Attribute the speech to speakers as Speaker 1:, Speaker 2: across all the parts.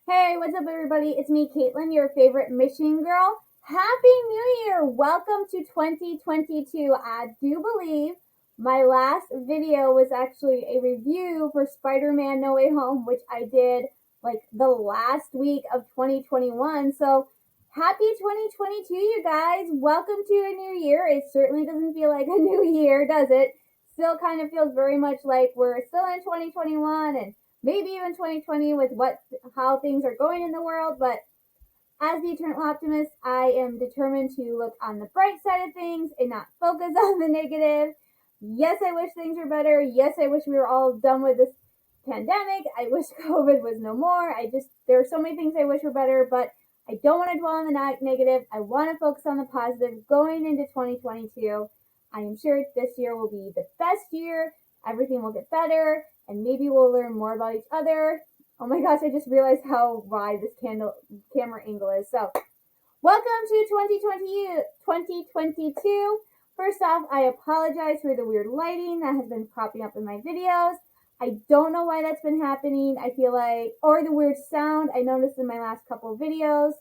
Speaker 1: Hey, what's up, everybody? It's me, Caitlin, your favorite Michigan girl. Happy New Year! Welcome to 2022. I do believe my last video was actually a review for Spider-Man No Way Home, which I did like the last week of 2021. So, happy 2022, you guys. Welcome to a new year. It certainly doesn't feel like a new year, does it? Still kind of feels very much like we're still in 2021 and maybe even 2020 with how things are going in the world. But as the eternal optimist, I am determined to look on the bright side of things and not focus on the negative. Yes, I wish things were better. Yes, I wish we were all done with this pandemic. I wish COVID was no more. There are so many things I wish were better, but I don't want to dwell on the negative. I want to focus on the positive going into 2022. I am sure this year will be the best year. Everything will get better, and maybe we'll learn more about each other. Oh my gosh, I just realized how wide this camera angle is. So, welcome to 2022. First off, I apologize for the weird lighting that has been popping up in my videos. I don't know why that's been happening. I feel like, or the weird sound I noticed in my last couple of videos.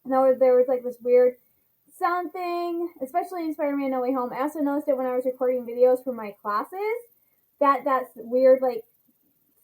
Speaker 1: There was like this weird sound thing, especially in Spider-Man No Way Home. I also noticed it when I was recording videos for my classes. That's weird, like,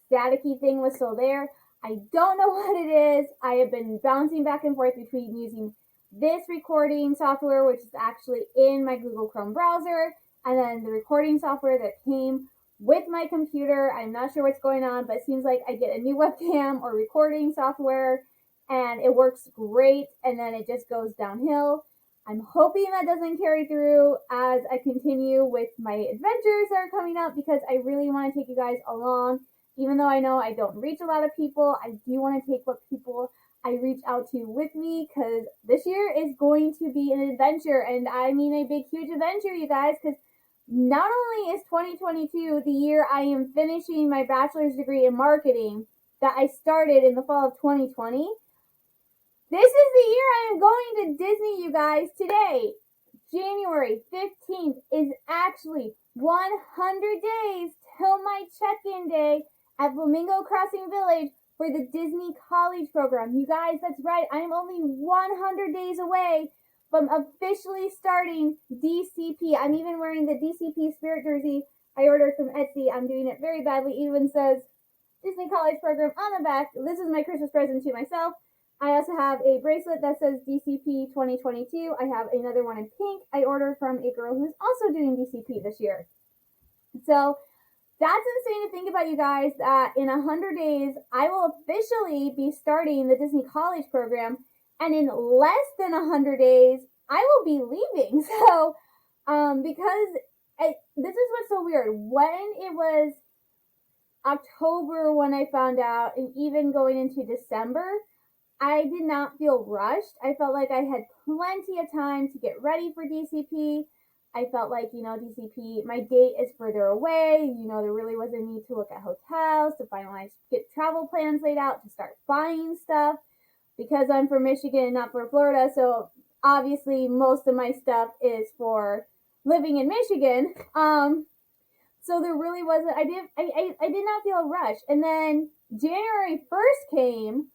Speaker 1: staticky thing was still there. I don't know what it is. I have been bouncing back and forth between using this recording software, which is actually in my Google Chrome browser, and then the recording software that came with my computer. I'm not sure what's going on, but it seems like I get a new webcam or recording software and it works great, and then it just goes downhill. I'm hoping that doesn't carry through as I continue with my adventures that are coming up, because I really want to take you guys along. Even though I know I don't reach a lot of people, I do want to take what people I reach out to with me, because this year is going to be an adventure, and I mean a big, huge adventure, you guys, because not only is 2022 the year I am finishing my bachelor's degree in marketing that I started in the fall of 2020, this is the year I am going to Disney, you guys. Today, January 15th, is actually 100 days till my check-in day at Flamingo Crossing Village for the Disney College Program. You guys, that's right. I am only 100 days away from officially starting DCP. I'm even wearing the DCP Spirit jersey I ordered from Etsy. I'm doing it very badly. It even says Disney College Program on the back. This is my Christmas present to myself. I also have a bracelet that says DCP 2022. I have another one in pink I ordered from a girl who's also doing DCP this year. So that's insane to think about, you guys, that in 100 days, I will officially be starting the Disney College Program, and in less than 100 days, I will be leaving. So, this is what's so weird. When it was October when I found out, and even going into December, I did not feel rushed. I felt like I had plenty of time to get ready for DCP. I felt like, DCP, my date is further away. There really was a need to look at hotels, to finalize, get travel plans laid out, to start buying stuff, because I'm from Michigan and not for Florida. So obviously most of my stuff is for living in Michigan. So there really wasn't, I did not feel a rush. And then January 1st came,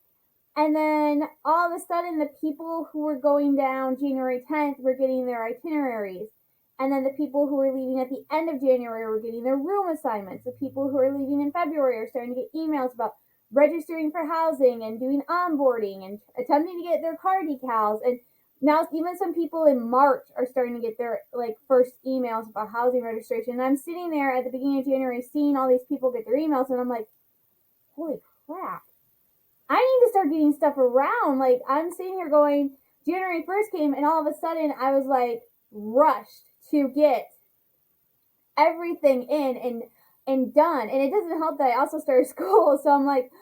Speaker 1: and then all of a sudden, the people who were going down January 10th were getting their itineraries. And then the people who were leaving at the end of January were getting their room assignments. The people who are leaving in February are starting to get emails about registering for housing and doing onboarding and attempting to get their car decals. And now even some people in March are starting to get their first emails about housing registration. And I'm sitting there at the beginning of January seeing all these people get their emails, and I'm like, holy crap. I need to start getting stuff around. Like, I'm sitting here going, January 1st came, and all of a sudden I was rushed to get everything in and done. And it doesn't help that I also started school. So I'm like,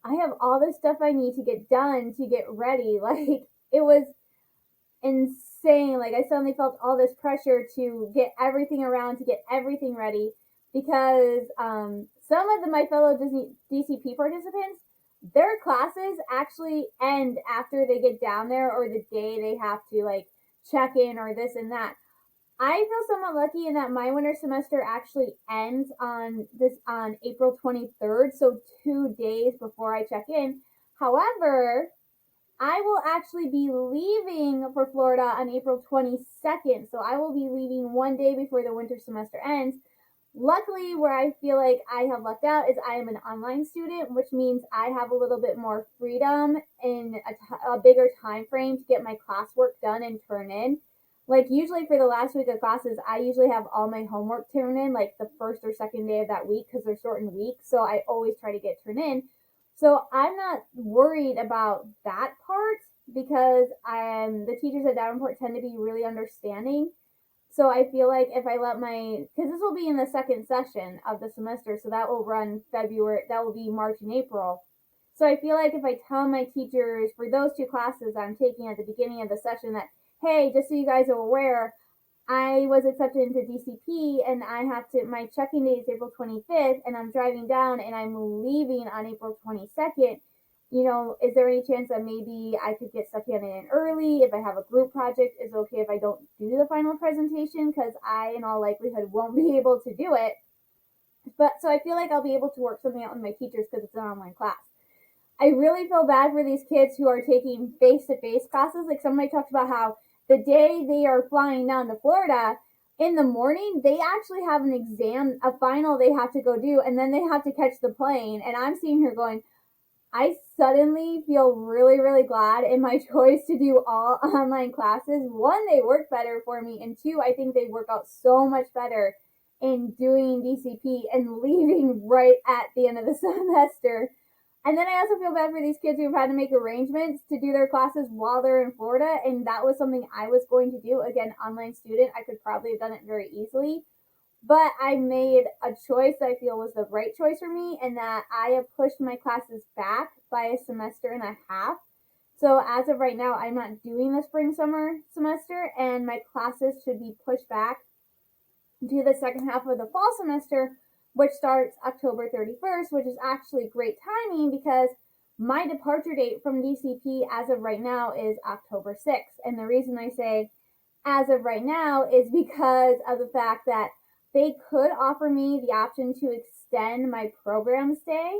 Speaker 1: I have all this stuff I need to get done to get ready. It was insane. I suddenly felt all this pressure to get everything around, to get everything ready, because some of my fellow DCP participants, their classes actually end after they get down there, or the day they have to check in or this and that. I feel somewhat lucky in that my winter semester actually ends on April 23rd, so 2 days before I check in. However, I will actually be leaving for Florida on April 22nd. So I will be leaving one day before the winter semester ends. Luckily, where I feel like I have lucked out is I am an online student, which means I have a little bit more freedom in a bigger time frame to get my classwork done and turn in. Like usually for the last week of classes, I usually have all my homework turned in like the first or second day of that week because they're shortened weeks. So I always try to get turned in. So I'm not worried about that part because the teachers at Davenport tend to be really understanding. So I feel like if I let because this will be in the second session of the semester, so that will run February, that will be March and April. So I feel like if I tell my teachers for those two classes I'm taking at the beginning of the session that, hey, just so you guys are aware, I was accepted into DCP and my check-in date is April 25th and I'm driving down and I'm leaving on April 22nd. Is there any chance that maybe I could get stuff in early? If I have a group project, is it okay if I don't do the final presentation? Because I, in all likelihood, won't be able to do it. But so I feel like I'll be able to work something out with my teachers because it's an online class. I really feel bad for these kids who are taking face-to-face classes. Like somebody talked about how the day they are flying down to Florida, in the morning, they actually have an exam, a final they have to go do, and then they have to catch the plane. And I'm sitting here going, I suddenly feel really, really glad in my choice to do all online classes. One, they work better for me, and two, I think they work out so much better in doing DCP and leaving right at the end of the semester. And then I also feel bad for these kids who've had to make arrangements to do their classes while they're in Florida, and that was something I was going to do. Again, online student, I could probably have done it very easily. But I made a choice that I feel was the right choice for me, and that I have pushed my classes back by a semester and a half. So as of right now, I'm not doing the spring-summer semester, and my classes should be pushed back to the second half of the fall semester, which starts October 31st, which is actually great timing because my departure date from DCP as of right now is October 6th. And the reason I say as of right now is because of the fact that they could offer me the option to extend my program stay,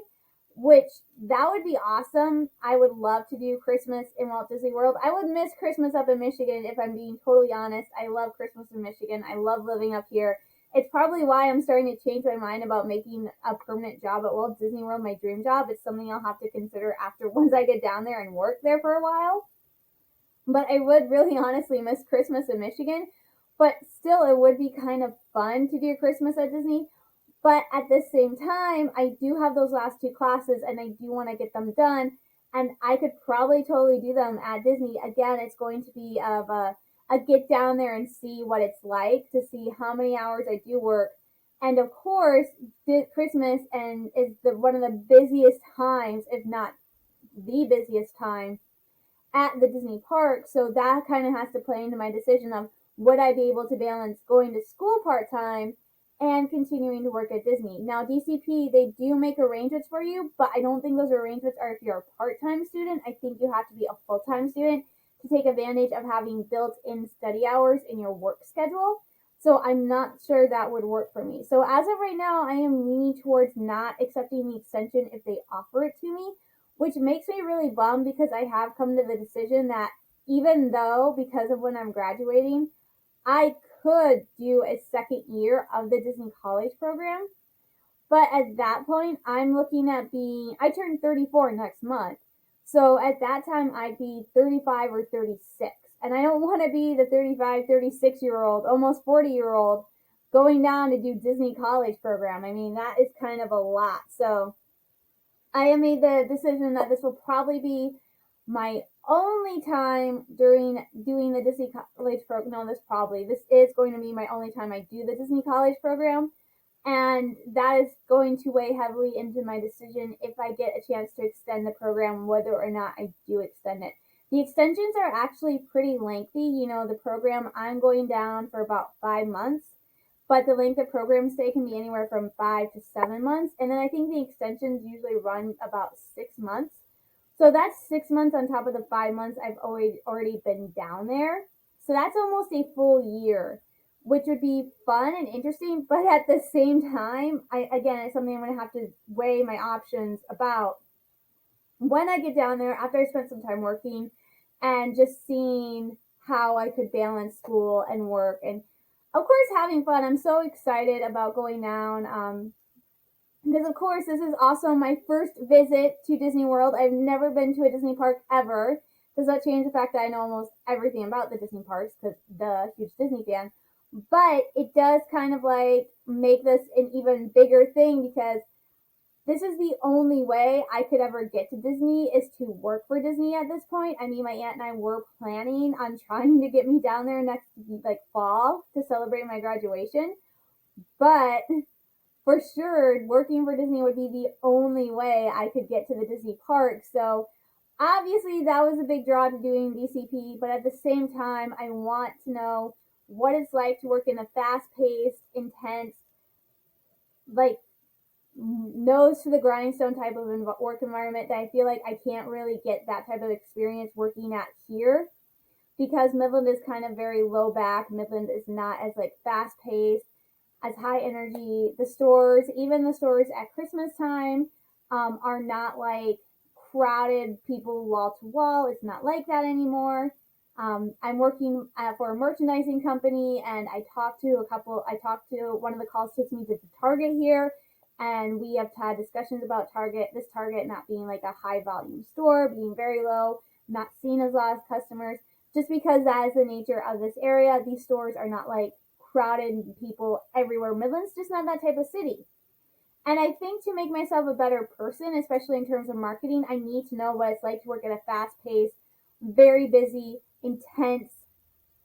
Speaker 1: which that would be awesome. I would love to do Christmas in Walt Disney World. I would miss Christmas up in Michigan if I'm being totally honest. I love Christmas in Michigan. I love living up here. It's probably why I'm starting to change my mind about making a permanent job at Walt Disney World my dream job. It's something I'll have to consider after once I get down there and work there for a while. But I would really honestly miss Christmas in Michigan. But still, it would be kind of fun to do Christmas at Disney. But at the same time, I do have those last two classes and I do want to get them done. And I could probably totally do them at Disney. Again, it's going to be of a get down there and see what it's like, to see how many hours I do work. And of course, Christmas and is one of the busiest times, if not the busiest time, at the Disney park. So that kind of has to play into my decision of would I be able to balance going to school part-time and continuing to work at Disney. Now, DCP, they do make arrangements for you, but I don't think those arrangements are if you're a part-time student. I think you have to be a full-time student to take advantage of having built-in study hours in your work schedule. So I'm not sure that would work for me. So as of right now, I am leaning towards not accepting the extension if they offer it to me, which makes me really bummed because I have come to the decision that even though, because of when I'm graduating, I could do a second year of the Disney College program. But at that point, I'm looking at I turn 34 next month. So at that time, I'd be 35 or 36. And I don't want to be the 35, 36-year-old, almost 40-year-old going down to do Disney College program. I mean, that is kind of a lot. So I have made the decision that this will probably be my only time during doing the Disney College program. No, this is going to be my only time I do the Disney College program. And that is going to weigh heavily into my decision if I get a chance to extend the program, whether or not I do extend it. The extensions are actually pretty lengthy. The program, I'm going down for about 5 months, but the length of program stay can be anywhere from 5 to 7 months. And then I think the extensions usually run about 6 months. So that's 6 months on top of the 5 months I've already been down there. So that's almost a full year, which would be fun and interesting. But at the same time, it's something I'm going to have to weigh my options about. when I get down there, after I spent some time working and just seeing how I could balance school and work, and of course having fun. I'm so excited about going down. Because of course this is also my first visit to Disney World. I've never been to a Disney park ever. Does that change the fact that I know almost everything about the Disney parks because the huge Disney fan? But it does kind of like make this an even bigger thing because this is the only way I could ever get to Disney is to work for Disney at this point. I mean, my aunt and I were planning on trying to get me down there next like fall to celebrate my graduation, but for sure working for Disney would be the only way I could get to the Disney park. So obviously that was a big draw to doing DCP, but at the same time I want to know what it's like to work in a fast-paced, intense, like nose to the grindstone type of work environment that I feel like I can't really get that type of experience working at here because Midland is kind of very low back. Midland is not as like fast paced, as high energy. The stores, even the stores at Christmas time, are not like crowded people wall to wall. It's not like that anymore. I'm working for a merchandising company, and I talked to one of the calls takes me to the Target here, and we have had discussions about this Target not being like a high volume store, being very low, not seen as a lot of customers, just because that is the nature of this area. These stores are not like crowded people everywhere. Midland's just not that type of city. And I think to make myself a better person, especially in terms of marketing, I need to know what it's like to work at a fast paced, very busy, intense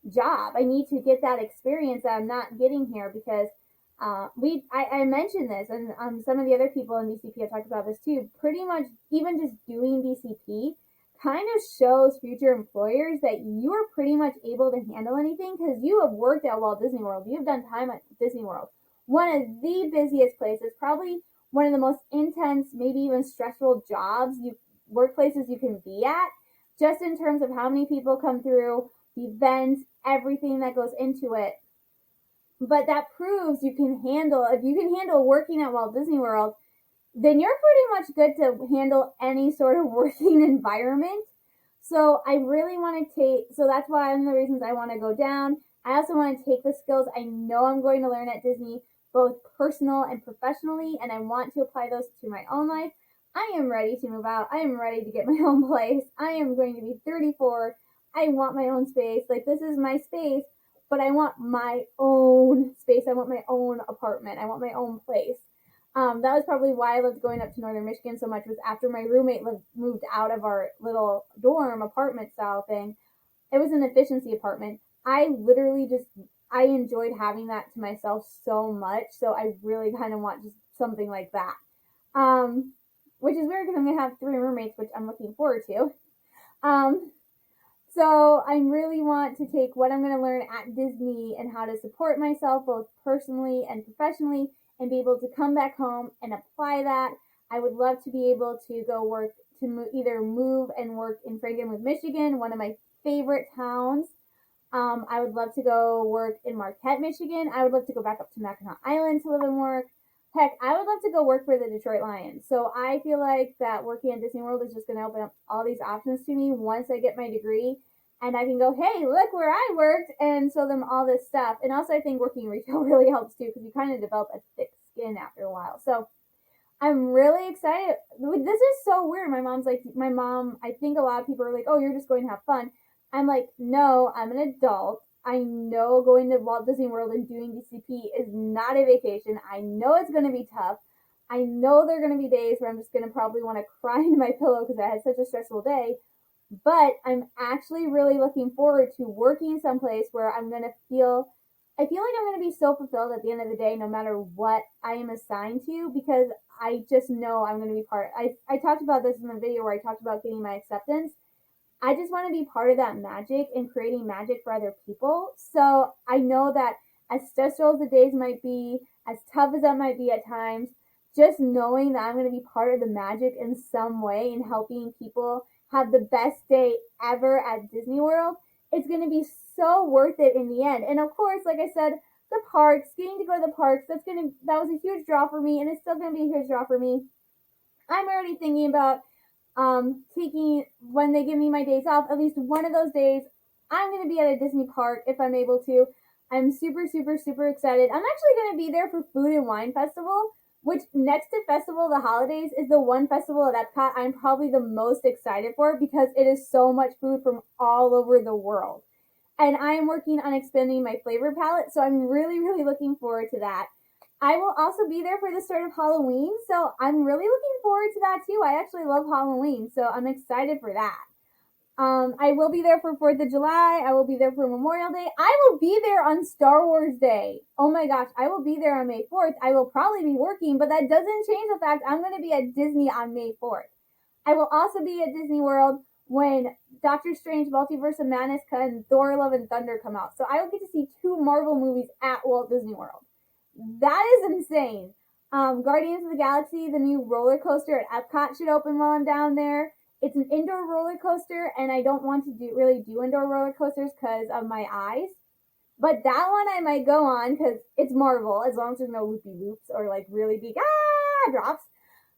Speaker 1: job. I need to get that experience that I'm not getting here because I mentioned this, and some of the other people in DCP have talked about this too. Pretty much, even just doing DCP kind of shows future employers that you are pretty much able to handle anything because you have worked at Walt Disney World. You've done time at Disney World, one of the busiest places, probably one of the most intense, maybe even stressful workplaces you can be at, just in terms of how many people come through, the events, everything that goes into it. But that proves if you can handle working at Walt Disney World, then you're pretty much good to handle any sort of working environment. So I really want to so that's why one of the reasons I want to go down. I also want to take the skills I know I'm going to learn at Disney, both personal and professionally, and I want to apply those to my own life. I am ready to move out. I am ready to get my own place. I am going to be 34. I want my own space. Like, this is my space, but I want my own space. I want my own apartment. I want my own place. That was probably why I loved going up to Northern Michigan so much, was after my roommate moved out of our little dorm apartment style thing. It was an efficiency apartment. I enjoyed having that to myself so much. So I really kind of want just something like that. Which is weird because I'm going to have 3 roommates, which I'm looking forward to. So I really want to take what I'm going to learn at Disney and how to support myself both personally and professionally and be able to come back home and apply that. I would love to be able to go work, either move and work in Frankenmuth, Michigan, one of my favorite towns. I would love to go work in Marquette, Michigan. I would love to go back up to Mackinac Island to live and work. Heck, I would love to go work for the Detroit Lions. So I feel like that working at Disney World is just going to open up all these options to me once I get my degree. And I can go, hey, look where I worked, and show them all this stuff. And also I think working retail really helps too because you kind of develop a thick skin after a while. So I'm really excited. This is so weird. My mom, I think a lot of people are like, oh, you're just going to have fun. I'm like, no, I'm an adult. I know going to Walt Disney World and doing DCP is not a vacation. I know it's going to be tough. I know there are going to be days where I'm just going to probably want to cry into my pillow because I had such a stressful day. But I'm actually really looking forward to working someplace where I feel like I'm going to be so fulfilled at the end of the day, no matter what I am assigned to, because I just know I'm going to be part. I talked about this in the video where I talked about getting my acceptance. I just want to be part of that magic and creating magic for other people. So I know that as stressful as the days might be, as tough as that might be at times, just knowing that I'm going to be part of the magic in some way and helping people have the best day ever at Disney World, it's going to be so worth it in the end. And of course, like I said, the parks, getting to go to the parks, that was a huge draw for me, and it's still going to be a huge draw for me. I'm already thinking about when they give me my days off, at least one of those days, I'm going to be at a Disney park if I'm able to. I'm super, super, super excited. I'm actually going to be there for Food and Wine Festival, which next to Festival of the Holidays is the one festival at Epcot I'm probably the most excited for because it is so much food from all over the world. And I am working on expanding my flavor palette, so I'm really, really looking forward to that. I will also be there for the start of Halloween, so I'm really looking forward to that too. I actually love Halloween, so I'm excited for that. I will be there for 4th of July. I will be there for Memorial Day. I will be there on Star Wars Day. Oh my gosh, I will be there on May 4th. I will probably be working, but that doesn't change the fact I'm going to be at Disney on May 4th. I will also be at Disney World when Doctor Strange Multiverse of Madness and Thor Love and Thunder come out. So I will get to see 2 Marvel movies at Walt Disney World. That is insane. Guardians of the Galaxy, the new roller coaster at Epcot should open while I'm down there. It's an indoor roller coaster, and I don't want to really do indoor roller coasters because of my eyes. But that one I might go on because it's Marvel, as long as there's no loopy loops or like really big drops.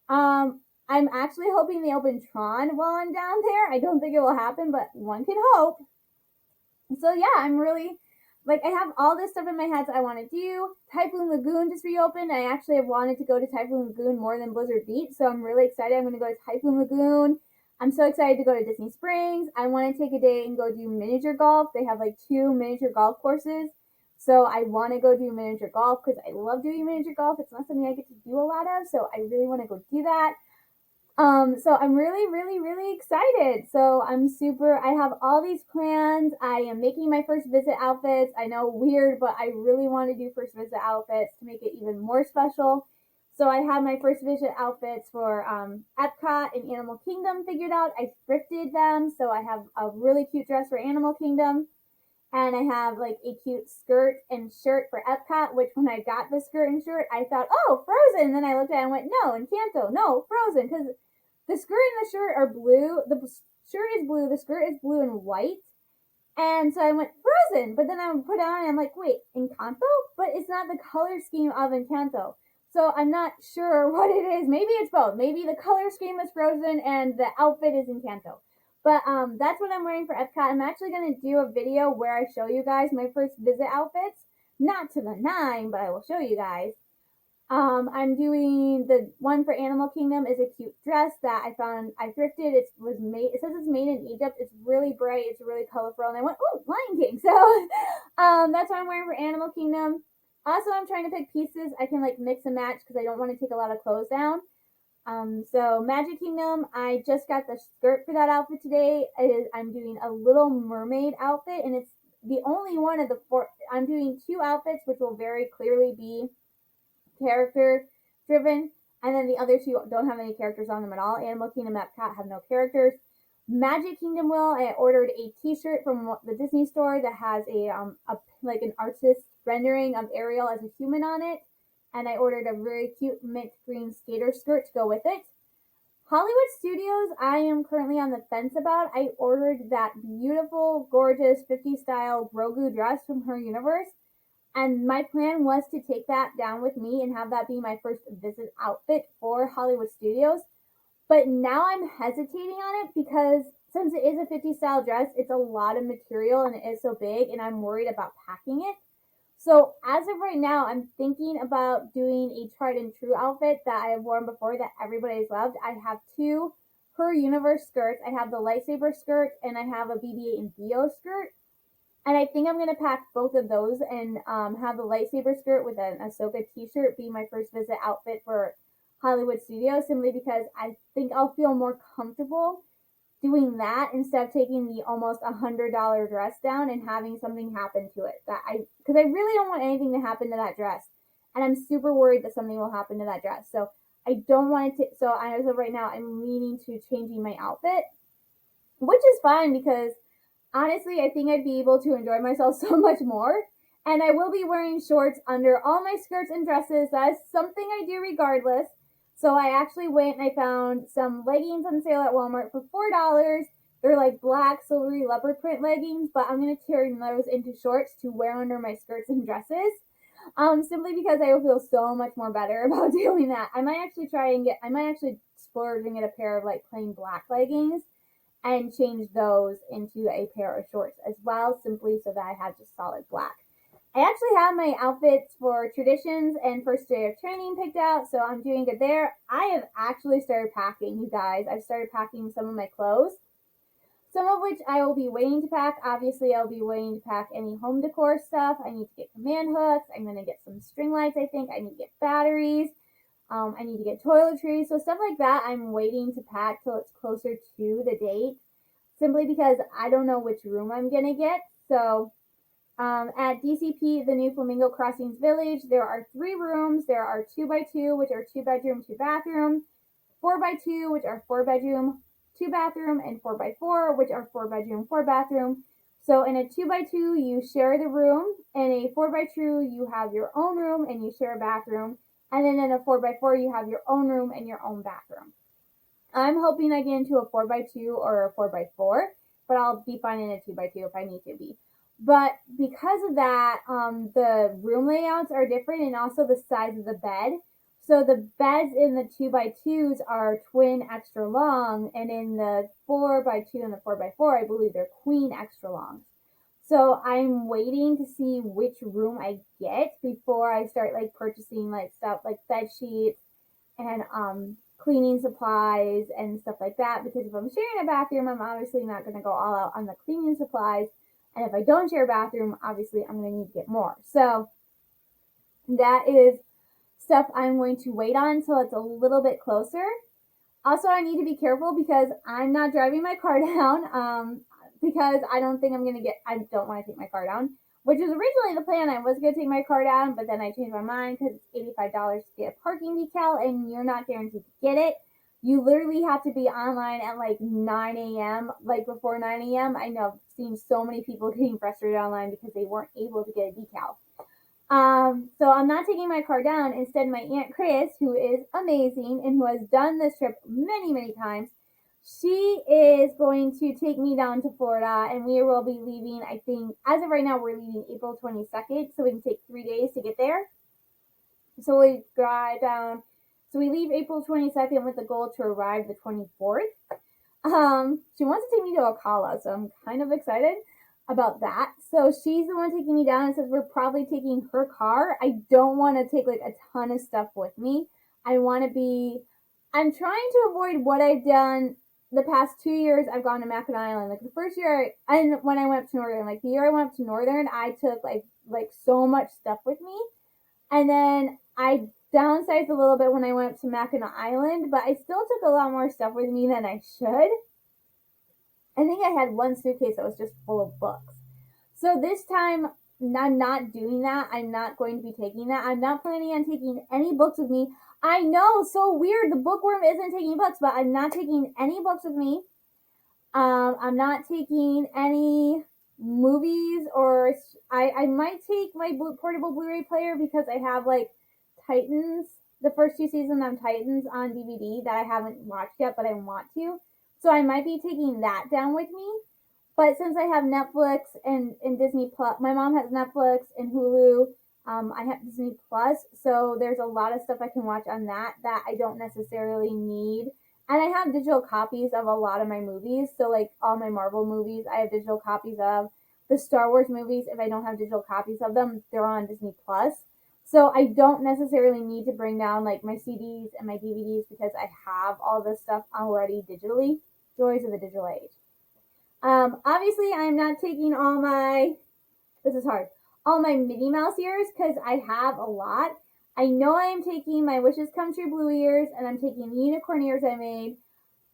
Speaker 1: I'm actually hoping they open Tron while I'm down there. I don't think it will happen, but one can hope. So yeah, I'm really I have all this stuff in my head that I want to do. Typhoon Lagoon just reopened. I actually have wanted to go to Typhoon Lagoon more than Blizzard Beach, so I'm really excited. I'm going to go to Typhoon Lagoon. I'm so excited to go to Disney Springs. I want to take a day and go do miniature golf. They have 2 miniature golf courses. So I want to go do miniature golf because I love doing miniature golf. It's not something I get to do a lot of, so I really want to go do that. So I'm really, really, really excited. So I have all these plans. I am making my first visit outfits. I know, weird, but I really want to do first visit outfits to make it even more special. So I have my first visit outfits for Epcot and Animal Kingdom figured out. I thrifted them, so I have a really cute dress for Animal Kingdom. And I have a cute skirt and shirt for Epcot, which when I got the skirt and shirt, I thought, oh, Frozen. And then I looked at it and went, no, Encanto, no, Frozen, because the skirt and the shirt are blue. The shirt is blue. The skirt is blue and white. And so I went Frozen. But then I put it on and I'm like, wait, Encanto? But it's not the color scheme of Encanto. So I'm not sure what it is. Maybe it's both. Maybe the color scheme is Frozen and the outfit is Encanto. But that's what I'm wearing for Epcot. I'm actually going to do a video where I show you guys my first visit outfits. Not to the 9, but I will show you guys. I'm doing the one for Animal Kingdom is a cute dress that I found I thrifted. It says it's made in Egypt. It's really bright. It's really colorful. And I went, oh, Lion King. So that's what I'm wearing for Animal Kingdom. Also, I'm trying to pick pieces I can mix and match because I don't want to take a lot of clothes down. So Magic Kingdom, I just got the skirt for that outfit today. I'm doing a Little Mermaid outfit, and it's the only one of the 4. I'm doing 2 outfits, which will very clearly be character driven, and then the other 2 don't have any characters on them at all. Animal Kingdom, Epcot have no characters. Magic Kingdom will. I ordered a T-shirt from the Disney store that has an artist rendering of Ariel as a human on it, and I ordered a very cute mint green skater skirt to go with it. Hollywood Studios, I am currently on the fence about. I ordered that beautiful, gorgeous 50s style Grogu dress from Her Universe. And my plan was to take that down with me and have that be my first visit outfit for Hollywood Studios. But now I'm hesitating on it because since it is a 50s style dress, it's a lot of material and it is so big and I'm worried about packing it. So as of right now, I'm thinking about doing a tried and true outfit that I have worn before that everybody's loved. I have 2 Her Universe skirts. I have the lightsaber skirt and I have a BB-8 and Dio skirt. And I think I'm going to pack both of those and have the lightsaber skirt with an Ahsoka t-shirt be my first visit outfit for Hollywood Studios, simply because I think I'll feel more comfortable doing that instead of taking the almost $100 dress down and having something happen to it. Because I really don't want anything to happen to that dress. And I'm super worried that something will happen to that dress. So I don't want it to, so as of right now, I'm leaning to changing my outfit, which is fine because honestly, I think I'd be able to enjoy myself so much more. And I will be wearing shorts under all my skirts and dresses. That is something I do regardless. So I actually went and I found some leggings on sale at Walmart for $4. They're black, silvery leopard print leggings, but I'm going to turn those into shorts to wear under my skirts and dresses. Simply because I will feel so much more better about doing that. I might actually splurge and get a pair of like plain black leggings and change those into a pair of shorts as well, simply so that I have just solid black. I actually have my outfits for traditions and first day of training picked out, so I'm doing good there. I have actually started packing, you guys. I've started packing some of my clothes, some of which I will be waiting to pack. Obviously, I'll be waiting to pack any home decor stuff. I need to get command hooks. I'm going to get some string lights, I think. I need to get batteries. I need to get toiletries. So stuff like that, I'm waiting to pack till it's closer to the date, simply because I don't know which room I'm going to get. So at DCP, the new Flamingo Crossings Village, there are 3 rooms. There are 2x2, which are 2 bedroom, 2 bathroom, 4x2, which are 4 bedroom, 2 bathroom, and 4x4, which are 4 bedroom, 4 bathroom. So in a 2x2, you share the room. In a 4x2, you have your own room and you share a bathroom. And then in a 4x4, you have your own room and your own bathroom. I'm hoping I get into a 4x2 or a 4x4, but I'll be fine in a 2x2 if I need to be. But because of that, the room layouts are different, and also the size of the bed. So the beds in the 2x2s are twin extra long, and in the 4x2 and the 4x4, I believe they're queen extra long. So I'm waiting to see which room I get before I start like purchasing like stuff like bed sheets and cleaning supplies and stuff like that, because if I'm sharing a bathroom, I'm obviously not going to go all out on the cleaning supplies. And if I don't share a bathroom, obviously I'm going to need to get more. So that is stuff I'm going to wait on until it's a little bit closer. Also, I need to be careful because I'm not driving my car down because I don't want to take my car down, which was originally the plan. I was going to take my car down, but then I changed my mind because it's $85 to get a parking decal, and you're not guaranteed to get it. You literally have to be online at like 9 a.m., like before 9 a.m. I know I've seen so many people getting frustrated online because they weren't able to get a decal. So I'm not taking my car down. Instead, my Aunt Chris, who is amazing and who has done this trip many, many times, she is going to take me down to Florida, and we will be leaving, I think, as of right now, we're leaving April 22nd, so we can take 3 days to get there. So we drive down. So we leave April 22nd with the goal to arrive the 24th. She wants to take me to Ocala, so I'm kind of excited about that. So she's the one taking me down and says we're probably taking her car. I don't want to take like a ton of stuff with me. I'm trying to avoid what I've done the past 2 years. I've gone to Mackinac Island. Like the first year, and when I went up to Northern, like the year I went up to Northern, I took like so much stuff with me. And then I downsized a little bit when I went to Mackinac Island, but I still took a lot more stuff with me than I should. I think I had one suitcase that was just full of books. So this time, I'm not doing that. I'm not going to be taking that. I'm not planning on taking any books with me. I know, so weird. The bookworm isn't taking books, but I'm not taking any books with me. I'm not taking any movies, or I might take my portable Blu-ray player because I have like Titans, the first 2 seasons of Titans on DVD that I haven't watched yet, but I want to. So I might be taking that down with me. But since I have Netflix and Disney Plus, my mom has Netflix and Hulu. I have Disney Plus, so there's a lot of stuff I can watch on that I don't necessarily need. And I have digital copies of a lot of my movies. So like all my Marvel movies, I have digital copies of. The Star Wars movies, if I don't have digital copies of them, they're on Disney Plus. So I don't necessarily need to bring down like my CDs and my DVDs because I have all this stuff already digitally. Joys of the digital age. Obviously I'm not taking all my Minnie Mouse ears because I have a lot. I know I am taking my Wishes Come True blue ears, and I'm taking the unicorn ears I made.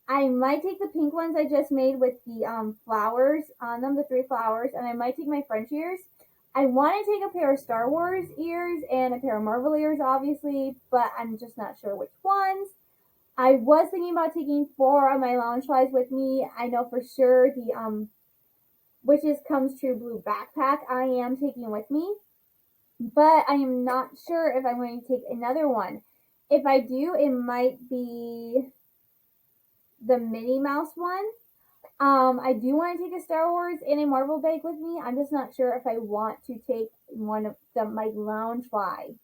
Speaker 1: I might take the pink ones I just made with the flowers on them, the 3 flowers, and I might take my French ears. I want to take a pair of Star Wars ears and a pair of Marvel ears, obviously, but I'm just not sure which ones. I was thinking about taking 4 of my Loungeflies with me. I know for sure the Wishes Comes True blue backpack I am taking with me, but I am not sure if I'm going to take another one. If I do, it might be the Minnie Mouse one. I do want to take a Star Wars and a Marvel bag with me. I'm just not sure if I want to take one of my Loungefly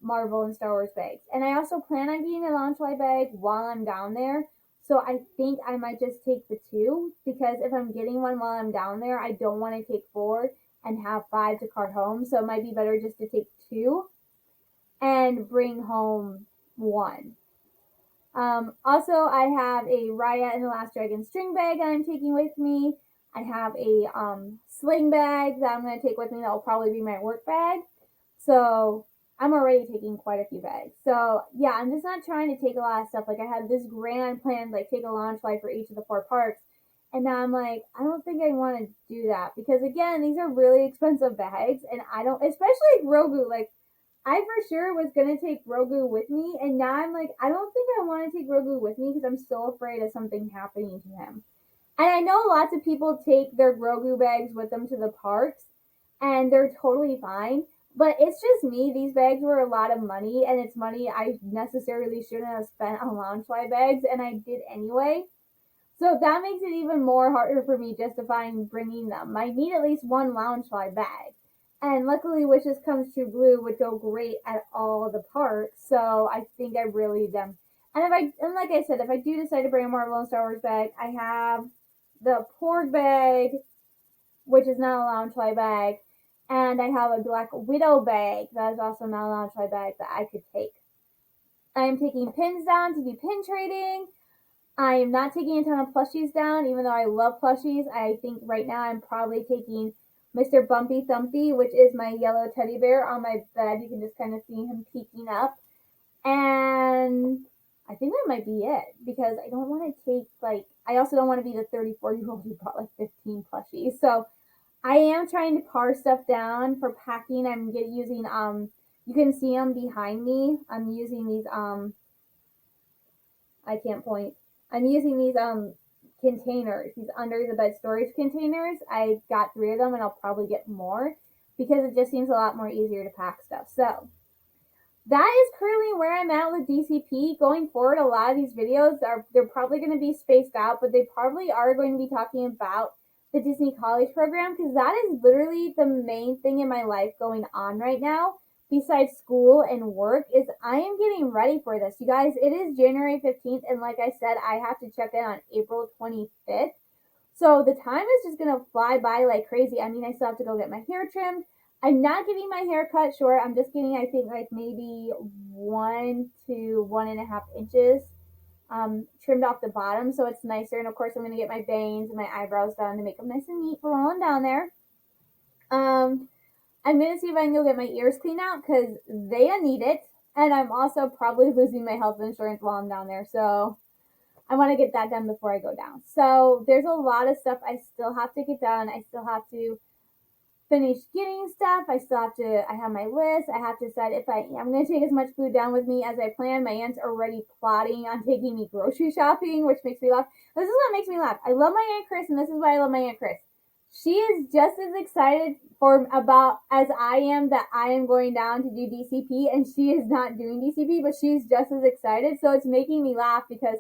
Speaker 1: Marvel and Star Wars bags. And I also plan on getting a Loungefly bag while I'm down there. So I think I might just take the 2, because if I'm getting one while I'm down there, I don't want to take 4 and have 5 to cart home. So it might be better just to take 2 and bring home 1. Also, I have a Raya and the Last Dragon string bag that I'm taking with me. I have a sling bag that I'm going to take with me that will probably be my work bag. So I'm already taking quite a few bags. So yeah, I'm just not trying to take a lot of stuff. Like I had this grand plan, like take a Loungefly for each of the 4 parks. And now I'm like, I don't think I want to do that, because again, these are really expensive bags, and I don't, especially Grogu, like I for sure was going to take Grogu with me, and now I'm like, I don't think I want to take Grogu with me because I'm so afraid of something happening to him. And I know lots of people take their Grogu bags with them to the parks, and they're totally fine. But it's just me. These bags were a lot of money, and it's money I necessarily shouldn't have spent on Loungefly bags, and I did anyway. So that makes it even more harder for me justifying bringing them. I need at least one Loungefly bag. And luckily, Wishes Comes True Blue would go great at all the parks, so I think I really need them. And like I said, if I do decide to bring a Marvel and Star Wars bag, I have the Porg bag, which is not a Loungefly bag, and I have a Black Widow bag that is also not a Loungefly bag that I could take. I am taking pins down to do pin trading. I am not taking a ton of plushies down, even though I love plushies. I think right now I'm probably taking Mr. Bumpy Thumpy, which is my yellow teddy bear on my bed. You can just kind of see him peeking up. And I think that might be it, because I don't want to take, like, I also don't want to be the 34-year-old who bought like 15 plushies. So I am trying to par stuff down for packing. I'm using, you can see them behind me. I'm using these, I can't point. I'm using these containers, these under the bed storage containers. I got 3 of them, and I'll probably get more because it just seems a lot more easier to pack stuff. So that is currently where I'm at with DCP. Going forward, a lot of these videos they're probably going to be spaced out, but they probably are going to be talking about the Disney College program, because that is literally the main thing in my life going on right now. Besides school and work, is I am getting ready for this. You guys, it is January 15th, and like I said, I have to check in on April 25th. So the time is just going to fly by like crazy. I mean, I still have to go get my hair trimmed. I'm not getting my hair cut short. I'm just getting, I think, like maybe 1 to 1.5 inches trimmed off the bottom, so it's nicer. And of course, I'm going to get my bangs and my eyebrows done to make them nice and neat for while I'm down there. I'm going to see if I can go get my ears cleaned out, because they need it. And I'm also probably losing my health insurance while I'm down there. So I want to get that done before I go down. So there's a lot of stuff I still have to get done. I still have to finish getting stuff. I have my list. I have to decide if I'm going to take as much food down with me as I plan. My aunt's already plotting on taking me grocery shopping, which makes me laugh. This is what makes me laugh. I love my Aunt Chris, and this is why I love my Aunt Chris. She is just as excited as I am that I am going down to do DCP, and she is not doing DCP, but she's just as excited. So it's making me laugh, because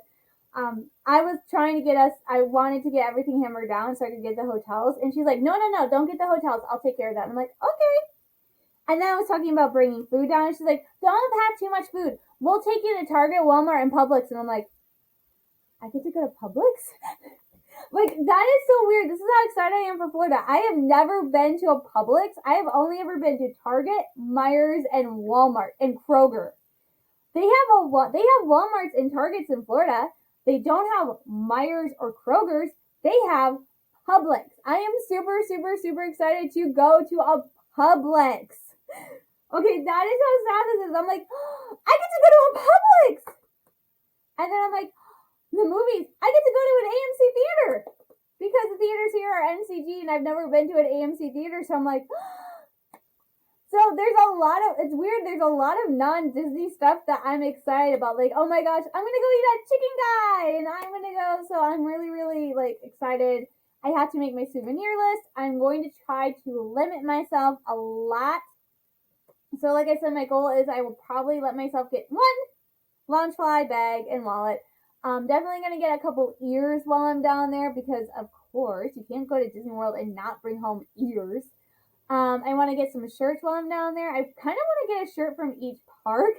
Speaker 1: I was trying to I wanted to get everything hammered down so I could get the hotels, and she's like, no, don't get the hotels, I'll take care of that. And I'm like, okay. And then I was talking about bringing food down, and she's like, don't pack too much food, we'll take you to Target, Walmart, and Publix. And I'm like, I get to go to Publix? Like, that is so weird. This is how excited I am for Florida. I have never been to a Publix. I have only ever been to Target, Myers, and Walmart, and Kroger. They have Walmarts and Targets in Florida. They don't have Myers or Kroger's. They have Publix. I am super, super, super excited to go to a Publix. Okay, that is how sad this is. I'm like, oh, I get to go to a Publix. And then I'm like, the movies, I get to go to an AMC theater, because the theaters here are NCG, and I've never been to an AMC theater. So I'm like, so it's weird. There's a lot of non-Disney stuff that I'm excited about. Like, oh my gosh, I'm going to go eat at Chicken Guy, and I'm going to go. So I'm really, really like excited. I have to make my souvenir list. I'm going to try to limit myself a lot. So like I said, my goal is I will probably let myself get 1 Loungefly bag and wallet. Definitely going to get a couple ears while I'm down there, because of course you can't go to Disney World and not bring home ears. I want to get some shirts while I'm down there. I kind of want to get a shirt from each park.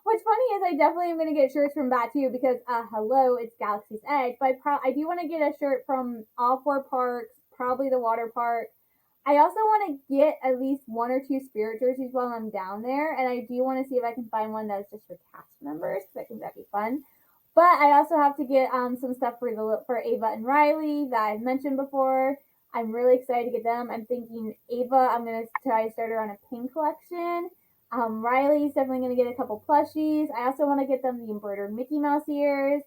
Speaker 1: What's funny is I definitely am going to get shirts from that too because, hello, it's Galaxy's Edge. But I do want to get a shirt from all 4 parks, probably the water park. I also want to get at least 1 or 2 spirit jerseys while I'm down there. And I do want to see if I can find one that's just for cast members because I think that'd be fun. But I also have to get some stuff for Ava and Riley that I've mentioned before. I'm really excited to get them. I'm thinking Ava, I'm going to try to start her on a pin collection. Riley's definitely going to get a couple plushies. I also want to get them the embroidered Mickey Mouse ears.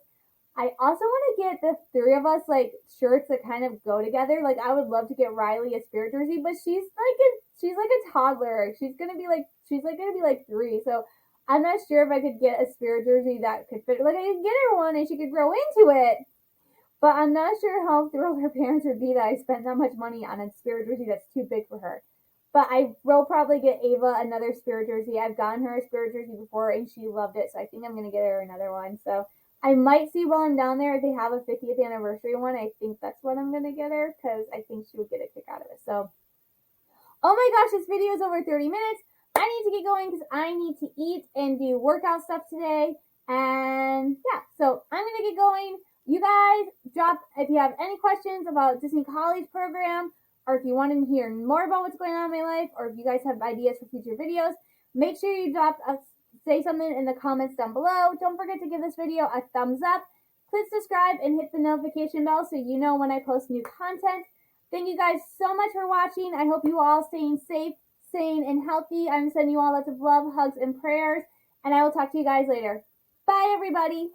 Speaker 1: I also want to get the 3 of us like shirts that kind of go together. Like I would love to get Riley a spirit jersey, but she's like a toddler. She's gonna be like 3. So I'm not sure if I could get a spirit jersey that could fit. Like I could get her one and she could grow into it. But I'm not sure how thrilled her parents would be that I spent that much money on a spirit jersey that's too big for her. But I will probably get Ava another spirit jersey. I've gotten her a spirit jersey before and she loved it. So I think I'm going to get her another one. So I might see while I'm down there if they have a 50th anniversary one. I think that's what I'm going to get her because I think she would get a kick out of it. So, oh my gosh, this video is over 30 minutes. I need to get going because I need to eat and do workout stuff today. And yeah, so I'm going to get going. You guys drop if you have any questions about Disney College program or if you want to hear more about what's going on in my life or if you guys have ideas for future videos, make sure you say something in the comments down below. Don't forget to give this video a thumbs up. Click subscribe and hit the notification bell so you know when I post new content. Thank you guys so much for watching. I hope you all staying safe, sane, and healthy. I'm sending you all lots of love, hugs, and prayers. And I will talk to you guys later. Bye, everybody.